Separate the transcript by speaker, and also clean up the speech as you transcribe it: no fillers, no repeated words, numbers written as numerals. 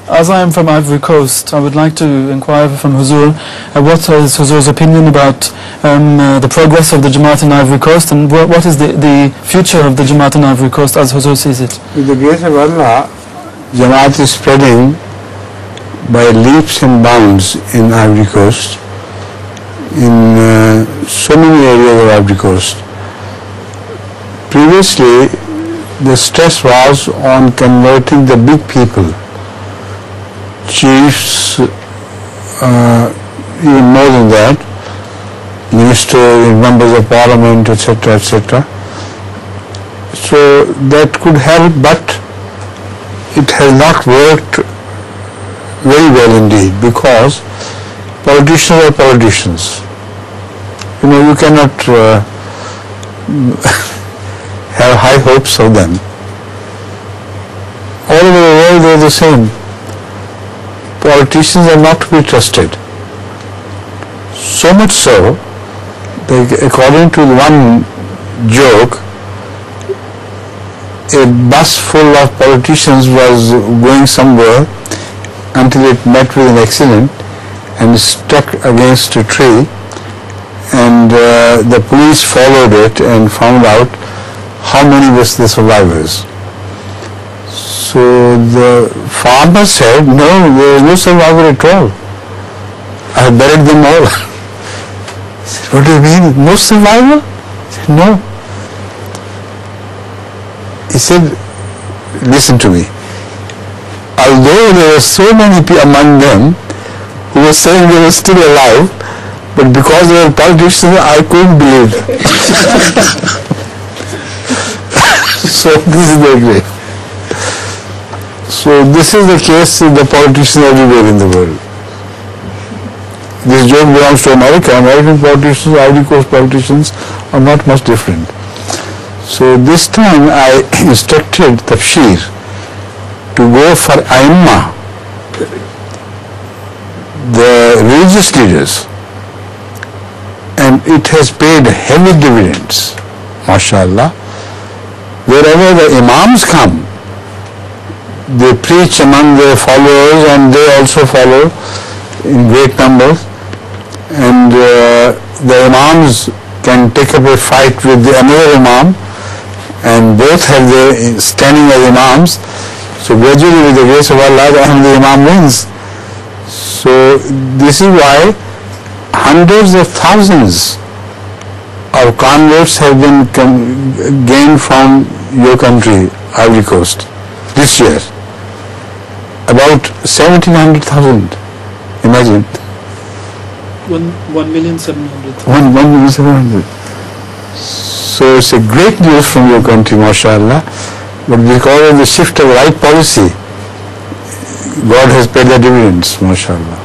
Speaker 1: As I am from Ivory Coast, I would like to inquire from Huzur, what is Huzur's opinion about the progress of the Jamaat in Ivory Coast, and what is the future of the Jamaat in Ivory Coast as Huzur sees it?
Speaker 2: With the grace of Allah, Jamaat is spreading by leaps and bounds in Ivory Coast, in so many areas of Ivory Coast. Previously, the stress was on converting the big people, chiefs, even more than that, ministers, members of parliament, etc., etc. So that could help, but it has not worked very well indeed, because politicians are politicians. You know, you cannot have high hopes of them. All over the world they are the same. Politicians are not to be trusted. So much so that according to one joke, a bus full of politicians was going somewhere until it met with an accident and stuck against a tree, and the police followed it and found out how many were the survivors. So the farmer said, no, there is no survivor at all. I have buried them all. He said, what do you mean? No survivor? He said, no. He said, listen to me. Although there were so many people among them who were saying they were still alive, but because they were politicians, I couldn't believe it. So this is the great. So this is the case with the politicians everywhere in the world. This joke belongs to America. American politicians, Ivory Coast politicians are not much different. So this time I instructed Tafsir to go for Aimma, the religious leaders, and it has paid heavy dividends, mashallah. Wherever the imams come, they preach among their followers, and they also follow in great numbers, and the imams can take up a fight with another imam, and both have their standing as imams. So gradually, with the grace of Allah, the imam wins. So this is why hundreds of thousands of converts have been gained from your country, Ivory Coast, this year. About 1,700,000. Imagine.
Speaker 1: 1,700,000.
Speaker 2: 1,700,000. So it's a great news from your country, mashallah. But because of the shift of right policy, God has paid the dividends, mashallah.